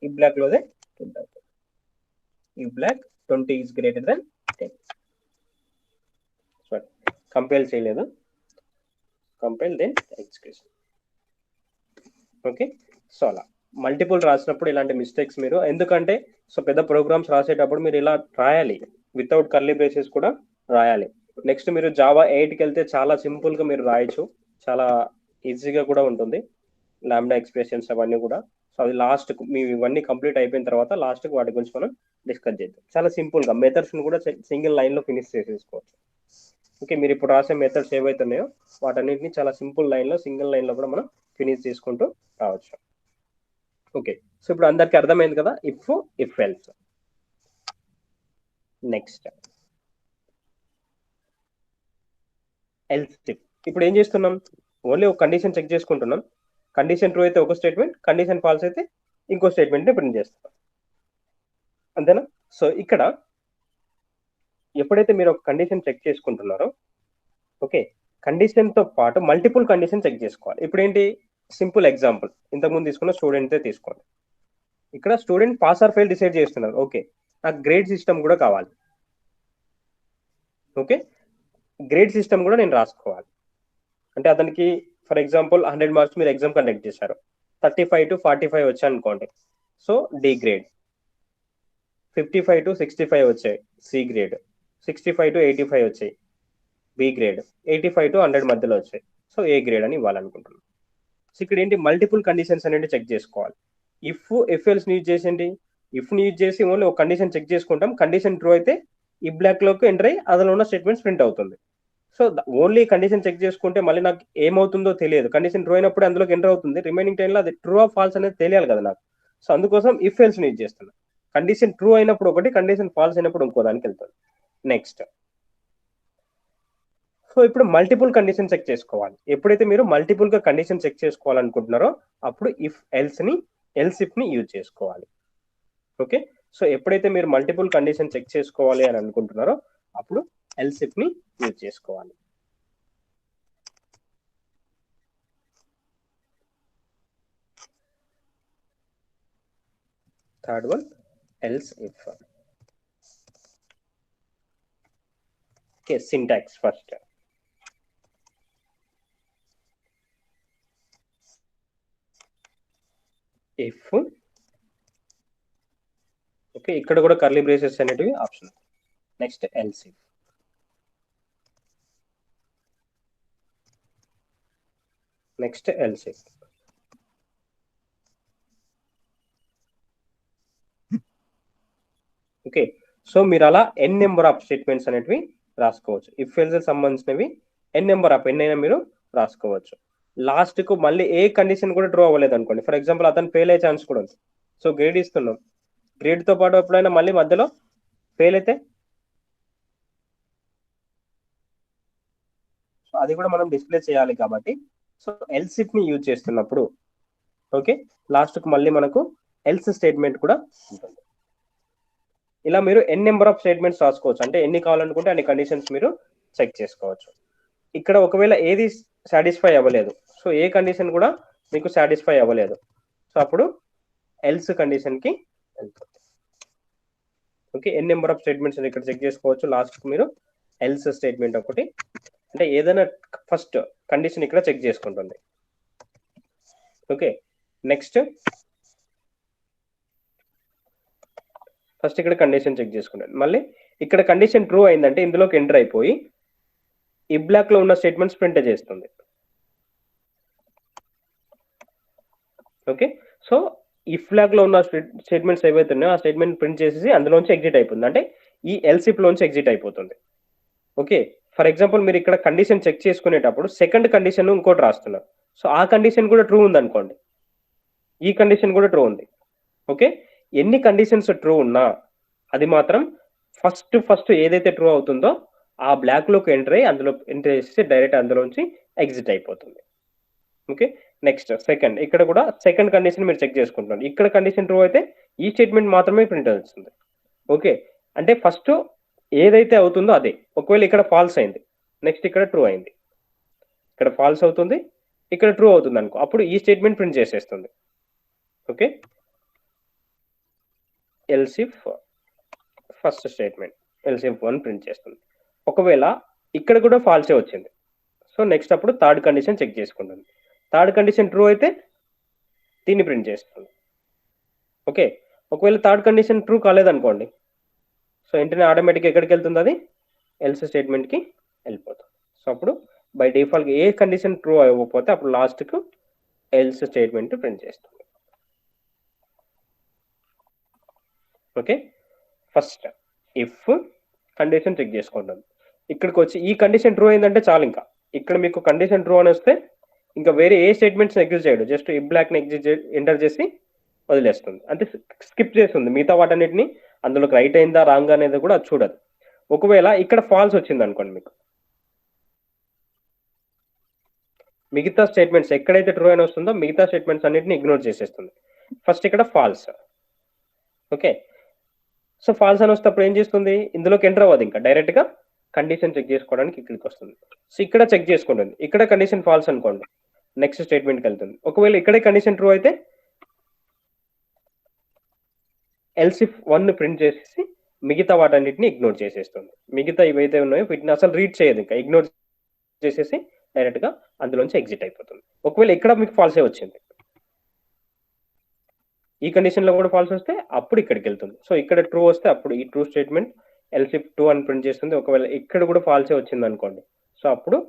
ఈ బ్లాక్ లోదే ప్రింట్ అవుతుంది. ఈ block 20 is greater than 10. Sorry, compile చేయలేదు, compile then execution. Okay, so అలా మల్టిపుల్ రాసినప్పుడు ఇలాంటి మిస్టేక్స్ మీరు, ఎందుకంటే సో పెద్ద ప్రోగ్రామ్స్ రాసేటప్పుడు మీరు ఇలా రాయాలి, వితౌట్ కర్లీ బ్రేసెస్ కూడా రాయాలి. నెక్స్ట్ మీరు జావా 8కి వెళ్తే చాలా సింపుల్ గా మీరు రాయొచ్చు, చాలా ఈజీగా కూడా ఉంటుంది. లాంబ్డా ఎక్స్ప్రెషన్స్ అవన్నీ కూడా. సో అది లాస్ట్ మీ ఇవన్నీ కంప్లీట్ అయిపోయిన తర్వాత లాస్ట్ వాటి గురించి మనం డిస్కస్ చేద్దాం. చాలా సింపుల్ గా మెథడ్స్ ని కూడా సింగిల్ లైన్ లో ఫినిష్ చేసేసుకోవచ్చు. ఓకే, మీరు ఇప్పుడు రాసే మెథడ్స్ ఏవైతున్నాయో వాటన్నిటిని చాలా సింపుల్ లైన్ లో సింగిల్ లైన్ లో కూడా మనం ఫినిష్ చేసుకుంటూ రావచ్చు. ఓకే, సో ఇప్పుడు అందరికి అర్థమైంది కదా if if else. Next else if. ఇప్పుడు ఏం చేస్తున్నాం? ఓన్లీ ఒక కండిషన్ చెక్ చేసుకుంటున్నాం. కండిషన్ ట్రూ అయితే ఒక స్టేట్మెంట్, కండిషన్ ఫాల్స్ అయితే ఇంకో స్టేట్మెంట్ని ప్రింట్ చేస్తాం. అంతేనా? సో ఇక్కడ ఎప్పుడైతే మీరు ఒక కండిషన్ చెక్ చేసుకుంటున్నారో, ఓకే, కండిషన్తో పాటు మల్టిపుల్ కండిషన్ చెక్ చేసుకోవాలి. ఇప్పుడు ఏంటి, సింపుల్ ఎగ్జాంపుల్ ఇంతకుముందు తీసుకున్న స్టూడెంట్తే తీసుకోండి. ఇక్కడ student pass or fail decide చేస్తున్నారు. ఓకే, నాకు గ్రేడ్ సిస్టమ్ కూడా కావాలి. ఓకే, గ్రేడ్ సిస్టమ్ కూడా నేను రాసుకోవాలి. అంటే అతనికి ఫర్ ఎగ్జాంపుల్ 100 మార్క్స్ మీరు ఎగ్జామ్ కండక్ట్ చేశారు, 35 to 45 వచ్చాయి అనుకోండి, సో డి గ్రేడ్. 55 to 65 వచ్చాయి, సి గ్రేడ్. 65 to 85 వచ్చాయి, బి గ్రేడ్. 85 to 100 మధ్యలో వచ్చాయి, సో ఏ గ్రేడ్ అని ఇవ్వాలనుకుంటున్నాను. సో ఇక్కడ ఏంటి, మల్టిపుల్ కండిషన్స్ అనేది చెక్ చేసుకోవాలి. ఇఫ్ ఎల్స్ యూజ్ చేసేయండి, ఇఫ్ని యూజ్ చేసి ఓన్లీ ఒక కండిషన్ చెక్ చేసుకుంటాం. కండిషన్ ట్రూ అయితే ఈ బ్లాక్లోకి ఎంటర్ అయ్యి అందులో ఉన్న స్టేట్మెంట్స్ ప్రింట్ అవుతుంది. సో ఓన్లీ కండిషన్ చెక్ చేసుకుంటే మళ్ళీ నాకు ఏమవుతుందో తెలియదు. కండిషన్ ట్రూ అయినప్పుడు అందులోకి ఎంటర్ అవుతుంది, రిమైనింగ్ టైంలో అది ట్రూ ఆఫ్ ఫాల్స్ అనేది తెలియాలి కదా నాకు. సో అందుకోసం ఇఫ్ ఎల్స్ యూజ్ చేస్తున్నాను. కండిషన్ ట్రూ అయినప్పుడు ఒకటి, కండిషన్ ఫాల్స్ అయినప్పుడు ఇంకో దానికి వెళ్తాను. నెక్స్ట్, సో ఇప్పుడు మల్టిపుల్ కండిషన్ చెక్ చేసుకోవాలి. ఎప్పుడైతే మీరు మల్టిపుల్ గా కండిషన్ చెక్ చేసుకోవాలనుకుంటున్నారో అప్పుడు ఎల్స్ ఇఫ్ ని యూజ్ చేసుకోవాలి. ఓకే, సో ఎప్పుడైతే మీరు మల్టిపుల్ కండిషన్ చెక్ చేసుకోవాలి అని అనుకుంటున్నారో అప్పుడు ఎల్స్ ఇఫ్ ని యూజ్ చేసుకోవాలి. Third one, else if. Okay, syntax first. If, okay, ఇక్కడ కూడా కర్లీ బ్రేసెస్ అనేటివి option. Next else if. Next else if. Okay, so మీరు అలా ఎన్ నెంబర్ ఆఫ్ స్టేట్మెంట్స్ అనేటివి రాసుకోవచ్చు. ఇఫ్ ఎల్స్ సంబంధించినవి ఎన్ నెంబర్ ఆఫ్ ఎన్నైనా మీరు రాసుకోవచ్చు. లాస్ట్ కు మళ్ళీ ఏ కండిషన్ కూడా ట్రూ అవ్వలేదు అనుకోండి, ఫర్ ఎగ్జాంపుల్ అతను ఫెయిల్ అయ్యే ఛాన్స్ కూడా ఉంది. సో గ్రేడ్ ఇస్తున్నాం, గ్రేడ్ తో పాటు ఎప్పుడైనా మళ్ళీ మధ్యలో ఫెయిల్ అయితే సో అది కూడా మనం డిస్ప్లే చేయాలి కాబట్టి సో ఎల్స్ ఇఫ్ ని యూజ్ చేస్తున్నప్పుడు ఓకే లాస్ట్ కు మళ్ళీ మనకు ఎల్స్ స్టేట్మెంట్ కూడా ఉంటుంది. ఇలా మీరు ఎన్ నెంబర్ ఆఫ్ స్టేట్మెంట్స్ రాసుకోవచ్చు, అంటే ఎన్ని కావాలనుకుంటే అన్ని కండిషన్స్ మీరు చెక్ చేసుకోవచ్చు. ఇక్కడ ఒకవేళ ఏది సాటిస్ఫై అవ్వలేదు, సో ఏ కండిషన్ కూడా మీకు సాటిస్ఫై అవ్వలేదు, సో అప్పుడు ఎల్స్ కండిషన్ కి వెళ్తుంది. Okay, N number of statements ఇక్కడ చెక్ చేసుకోవచ్చు. లాస్ట్ కు మీరు ఎల్స్ స్టేట్మెంట్ ఒకటి, అంటే ఏదైనా ఫస్ట్ కండిషన్ ఇక్కడ చెక్ చేసుకుంటుంది. ఓకే, నెక్స్ట్ ఫస్ట్ ఇక్కడ కండిషన్ చెక్ చేసుకుంటాను. మళ్ళీ ఇక్కడ కండిషన్ ట్రూ అయిందంటే ఇందులోకి ఎంటర్ అయిపోయి ఈ బ్లాక్ లో ఉన్న స్టేట్మెంట్స్ ప్రింట్ చేస్తుంది. ఓకే, సో ఈ ఫ్లాగ్ లో ఉన్న స్టేట్మెంట్స్ ఏవైతే ఉన్నాయో ఆ స్టేట్మెంట్ ప్రింట్ చేసేసి అందులోంచి ఎగ్జిట్ అయిపోతుంది, అంటే ఈ ఎల్సిప్ లోంచి ఎగ్జిట్ అయిపోతుంది. ఓకే, ఫర్ ఎగ్జాంపుల్ మీరు ఇక్కడ కండిషన్ చెక్ చేసుకునేటప్పుడు సెకండ్ కండిషన్ ఇంకోటి రాస్తున్నారు, సో ఆ కండిషన్ కూడా ట్రూ ఉంది అనుకోండి, ఈ కండిషన్ కూడా ట్రూ ఉంది. ఓకే, ఎన్ని కండిషన్స్ ట్రూ ఉన్నా అది మాత్రం ఫస్ట్ ఏదైతే ట్రూ అవుతుందో ఆ బ్లాక్ లోకి ఎంటర్ అయ్యి అందులో ఎంటర్ చేసి డైరెక్ట్ అందులోంచి ఎగ్జిట్ అయిపోతుంది. ఓకే, నెక్స్ట్ సెకండ్, ఇక్కడ కూడా సెకండ్ కండిషన్ మీరు చెక్ చేసుకుంటున్నారు. ఇక్కడ కండిషన్ ట్రూ అయితే ఈ స్టేట్మెంట్ మాత్రమే ప్రింట్ అవుతుంది. ఓకే, అంటే ఫస్ట్ ఏదైతే అవుతుందో అదే. ఒకవేళ ఇక్కడ ఫాల్స్ అయింది, నెక్స్ట్ ఇక్కడ ట్రూ అయింది, ఇక్కడ ఫాల్స్ అవుతుంది, ఇక్కడ ట్రూ అవుతుంది అనుకో, అప్పుడు ఈ స్టేట్మెంట్ ప్రింట్ చేసేస్తుంది. Okay, elif first statement elif 1 print చేస్తుంది. ఒకవేళ ఇక్కడ కూడా ఫాల్సే వచ్చింది, సో నెక్స్ట్ అప్పుడు థర్డ్ కండిషన్ చెక్ చేసుకుంటుంది. థర్డ్ కండిషన్ ట్రూ అయితే దీన్ని ప్రింట్ చేస్తుంది. ఓకే, ఒకవేళ థర్డ్ కండిషన్ ట్రూ కాలేదనుకోండి, సో వెంటనే ఆటోమేటిక్గా ఎక్కడికి వెళ్తుంది, అది ఎల్స్ స్టేట్మెంట్కి వెళ్ళిపోతుంది. సో అప్పుడు బై డిఫాల్ట్ ఏ కండిషన్ ట్రూ అవ్వకపోతే అప్పుడు లాస్ట్కు ఎల్స్ స్టేట్మెంట్ ప్రింట్ చేస్తుంది. Okay, first if condition check చేసుకుంటాం. ఇక్కడికి వచ్చి ఈ కండిషన్ ట్రూ అయిందంటే చాలు, ఇంకా ఇక్కడ మీకు కండిషన్ ట్రూ అని వస్తే ఇంకా వేరే ఏ స్టేట్మెంట్స్ ఎగ్జిస్ట్ చేయడు, జస్ట్ ఈ బ్లాక్ని ఎంటర్ చేసి వదిలేస్తుంది, అంటే స్కిప్ చేస్తుంది మిగతా వాటన్నిటిని. అందులోకి రైట్ అయిందా రాంగ్ అనేది కూడా అది చూడదు. ఒకవేళ ఇక్కడ ఫాల్స్ వచ్చింది అనుకోండి, మీకు మిగతా స్టేట్మెంట్స్ ఎక్కడైతే ట్రూ అని వస్తుందో మిగతా స్టేట్మెంట్స్ అన్నిటిని ఇగ్నోర్ చేసేస్తుంది. ఫస్ట్ ఇక్కడ ఫాల్స్. ఓకే, సో ఫాల్స్ అని వస్తే అప్పుడు ఏం చేస్తుంది, ఇందులోకి ఎంటర్ అవ్వదు, ఇంకా డైరెక్ట్గా కండిషన్ చెక్ చేసుకోవడానికి ఇక్కడికి వస్తుంది. సో ఇక్కడ చెక్ చేసుకుంటుంది, ఇక్కడ కండిషన్ ఫాల్స్ అనుకోండి, నెక్స్ట్ స్టేట్మెంట్కి వెళ్తుంది. ఒకవేళ ఇక్కడే కండిషన్ ట్రూ అయితే ఎల్స్ ఇఫ్ 1 ప్రింట్ చేసేసి మిగతా వాటన్నిటిని ఇగ్నోర్ చేసేస్తుంది. మిగతా ఇవైతే ఉన్నాయో వీటిని అసలు రీడ్ చేయదు, ఇంకా ఇగ్నోర్ చేసేసి డైరెక్ట్గా అందులోంచి ఎగ్జిట్ అయిపోతుంది. ఒకవేళ ఇక్కడ మీకు ఫాల్సే వచ్చింది, ఈ కండిషన్లో కూడా ఫాల్స్ వస్తే అప్పుడు ఇక్కడికి వెళ్తుంది. సో ఇక్కడ ట్రూ వస్తే అప్పుడు ఈ ట్రూ స్టేట్మెంట్ ఎల్స్ ఇఫ్ 2 అని ప్రింట్ చేస్తుంది. ఒకవేళ ఇక్కడ కూడా ఫాల్సే వచ్చింది అనుకోండి, సో అప్పుడు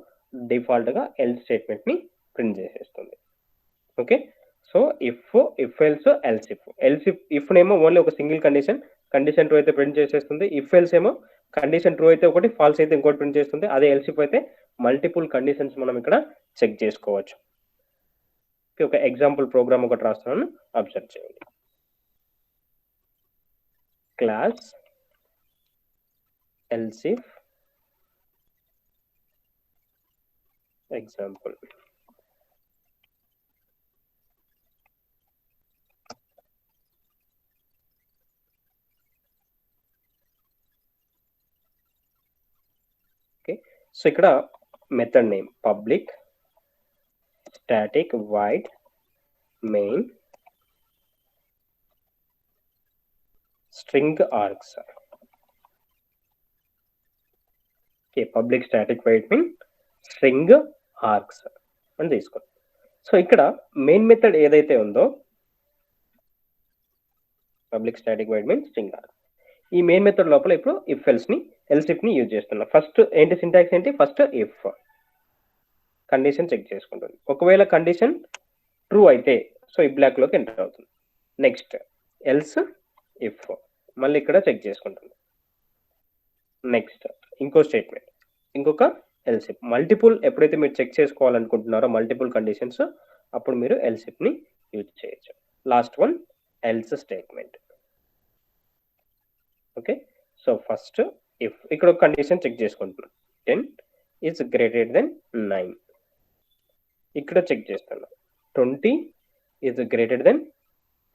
డిఫాల్ట్గా ఎల్స్ స్టేట్మెంట్ని ప్రింట్ చేసేస్తుంది. Okay, so if else else if నేమో ఓన్లీ ఒక సింగిల్ కండిషన్ ట్రూ అయితే ప్రింట్ చేసేస్తుంది. ఇఫ్ ఎల్స్ ఏమో కండిషన్ ట్రూ అయితే ఒకటి, ఫాల్స్ అయితే ఇంకోటి ప్రింట్ చేస్తుంది. అదే ఎల్స్ ఇఫ్ అయితే మల్టిపుల్ కండిషన్స్ మనం ఇక్కడ చెక్ చేసుకోవచ్చు. ఒక ఎగ్జాంపుల్ ప్రోగ్రామ్ ఒకటి రాస్తున్నాను, అబ్జర్వ్ చేయండి. Class else if example. Okay, so ఇక్కడ method name public static void main string args. Okay, public static void main string args అని తీసుకోండి. సో ఇక్కడ మెయిన్ మెథడ్ ఏదైతే ఉందో public static void main string args, ఈ main method లోపల ఇప్పుడు if else if ని యూజ్ చేస్తున్నా. ఫస్ట్ ఏంటి సింటాక్స్ ఏంటి, ఫస్ట్ ఇఫ్ కండిషన్ చెక్ చేసుకుంటుంది. ఒకవేళ కండిషన్ ట్రూ అయితే సో ఈ బ్లాక్ లోకి ఎంటర్ అవుతుంది. నెక్స్ట్ ఎల్స్ ఇఫ్ మళ్ళీ ఇక్కడ చెక్ చేసుకుంటుంది. నెక్స్ట్ ఇంకో స్టేట్మెంట్, ఇంకొక ఎల్స్ ఇఫ్. మల్టిపుల్ ఎప్పుడైతే మీరు చెక్ చేసుకోవాలనుకుంటున్నారో మల్టిపుల్ కండిషన్స్, అప్పుడు మీరు ఎల్స్ ఇఫ్ ని యూజ్ చేయొచ్చు. Last one else statement. Okay, so first if ఇక్కడ ఒక కండిషన్ చెక్ చేసుకుంటున్నాం, 10 is greater than 9. ఇక్కడ చెక్ చేస్తున్నాం, 20 is greater than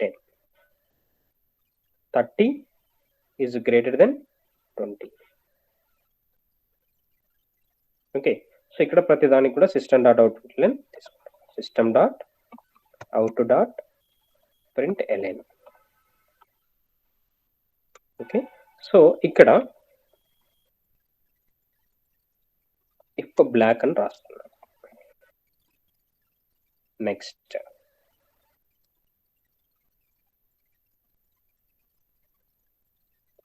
10. 30 is greater than 20. Okay, so ఇక్కడ ప్రతి దానికి కూడా సిస్టమ్ డాట్ అవుట్పుట్ లైన్ తీసుకుంటాం. System dot out dot print LN. Okay, so ఇక్కడ ఇఫ్ బ్లాక్ అని రాస్తున్నాం. Next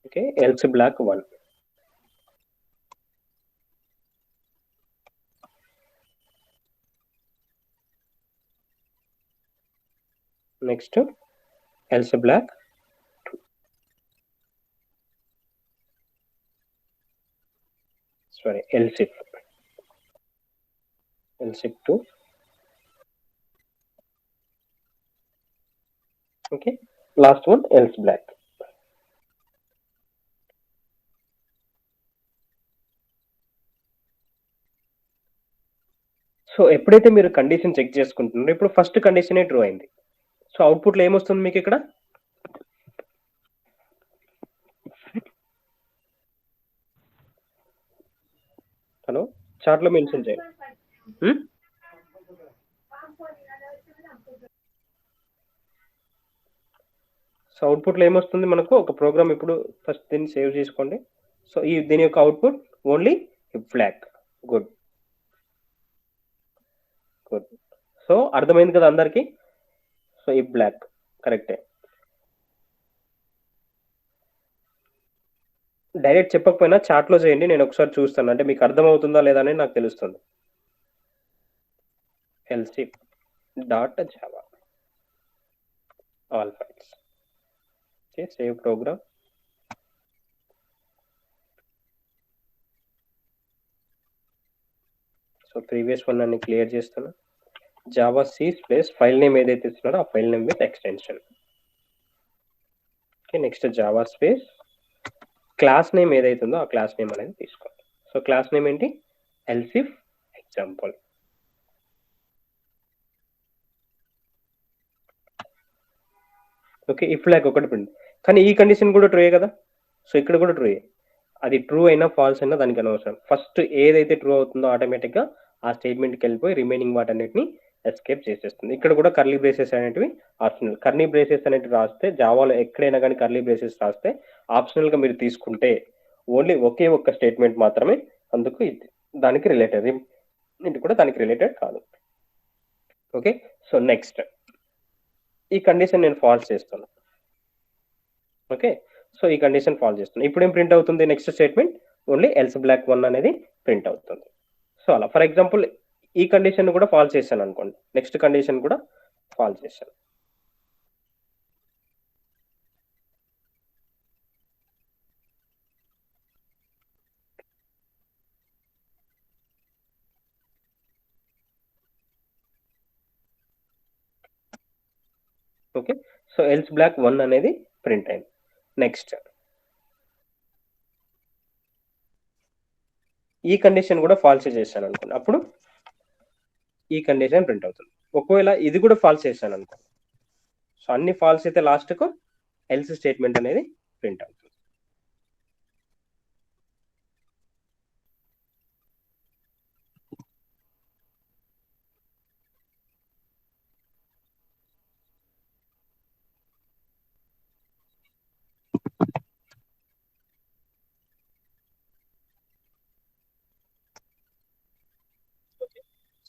okay, else block 1. Next else block 2. Sorry, else if 2. Okay, last one else block. So ఎప్పుడైతే మీరు కండిషన్ చెక్ చేసుకుంటున్నారో ఇప్పుడు first కండిషనే true అయింది. సో అవుట్పుట్లో ఏమొస్తుంది మీకు ఇక్కడ, హలో చార్ట్లో మెన్షన్ చేయండి. సో అవుట్పుట్లో ఏమొస్తుంది మనకు, ఒక ప్రోగ్రామ్ ఇప్పుడు ఫస్ట్ దీన్ని సేవ్ చేసుకోండి. సో దీని యొక్క output only block. Good. So అర్థమైంది కదా అందరికి. సో ఈ బ్లాక్ కరెక్టే. డైరెక్ట్ చెప్పకపోయినా చాట్లో చేయండి, నేను ఒకసారి చూస్తాను, అంటే మీకు అర్థమవుతుందా లేదా అనేది నాకు తెలుస్తుంది. Else if dot Java all files. Okay, save program. So previous one అన్ని క్లియర్ చేస్తున్నా. జావా సి ప్లేస్ ఫైల్ నేమ్ ఏదైతే ఇస్తున్నారో ఆ file name with extension. Okay, next Java space class name ఏదైతే ఉందో ఆ క్లాస్ నేమ్ అనేది తీసుకోండి. సో క్లాస్ నేమ్ ఏంటి, else if example. Okay, if block ఒకటి ప్రింట్, కానీ ఈ కండిషన్ కూడా ట్రూయే కదా. సో ఇక్కడ కూడా ట్రూయే, అది ట్రూ అయినా ఫాల్స్ అయినా దానికి అనవసరం. ఫస్ట్ ఏదైతే ట్రూ అవుతుందో ఆటోమేటిక్గా ఆ స్టేట్మెంట్కి వెళ్ళిపోయి రిమైనింగ్ వాటన్నిటిని ఎస్కేప్ చేసేస్తుంది. ఇక్కడ కూడా కర్లీ బ్రేసెస్ అనేటివి ఆప్షనల్. కర్లీ బ్రేసెస్ అనేటివి రాస్తే జావాలో ఎక్కడైనా కానీ కర్లీ బ్రేసెస్ రాస్తే ఆప్షనల్గా మీరు తీసుకుంటే ఓన్లీ ఒకే ఒక్క స్టేట్మెంట్ మాత్రమే అందుకు దానికి రిలేటెడ్, ఇది కూడా దానికి రిలేటెడ్ కాదు. ఓకే, సో నెక్స్ట్ ఈ కండిషన్ నేను ఫాల్స్ చేస్తాను. ఓకే, సో ఈ కండిషన్ ఫాల్స్ చేస్తున్నాను. ఇప్పుడు ఏం ప్రింట్ అవుతుంది next statement, only else block 1 అనేది ప్రింట్ అవుతుంది. సో అలా ఫర్ ఎగ్జాంపుల్ ఈ కండిషన్ కూడా ఫాల్స్ చేశాను అనుకోండి, నెక్స్ట్ కండిషన్ కూడా ఫాల్స్ చేశాను. ఓకే, సో ఎల్స్ బ్లాక్ 1 అనేది ప్రింట్ అయింది. నెక్స్ట్ ఈ కండిషన్ కూడా ఫాల్స్ చేశాను అనుకోండి, అప్పుడు ఈ కండిషన్ ప్రింట్ అవుతుంది. ఒకవేళ ఇది కూడా ఫాల్స్ చేశాను అనుకోండి, సో అన్ని ఫాల్స్ అయితే లాస్ట్కు ఎల్స్ స్టేట్మెంట్ అనేది ప్రింట్ అవుతుంది.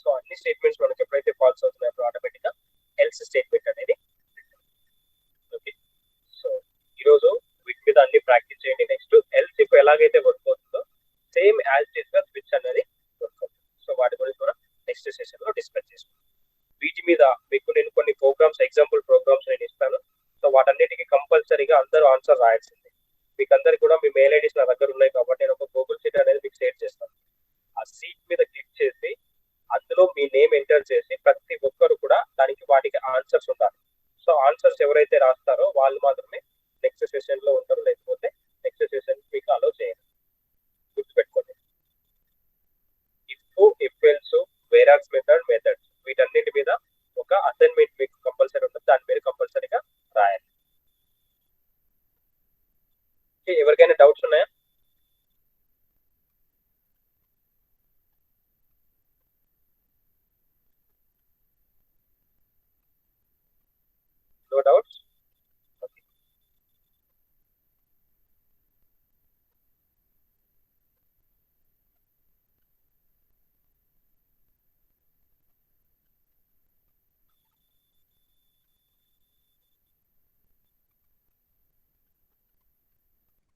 సో అన్ని స్టేట్మెంట్స్ మనకి ఎప్పుడైతే ఫాల్స్ అవుతున్నాయో అప్పుడు ఆటోమేటిక్గా ఎల్స్ స్టేట్మెంట్ అనేది. ఓకే, సో ఈరోజు వీటి మీద అన్ని ప్రాక్టీస్ చేయండి. నెక్స్ట్ ఎల్స్ ఇఫ్ ఎలాగైతే వర్క్ అవుతుందో సేమ్ యాజ్ ఇట్ గా స్విచ్ అనేది వర్క్ అవుతుంది. సో వాటి గురించి కూడా నెక్స్ట్ సెషన్ లో డిస్కస్ చేసుకుంటాం. వీటి మీద మీకు నేను కొన్ని ప్రోగ్రామ్స్, ఎగ్జాంపుల్ ప్రోగ్రామ్స్ నేను ఇస్తాను. సో వాటన్నిటికీ కంపల్సరీగా అందరూ ఆన్సర్ రాయాల్సింది.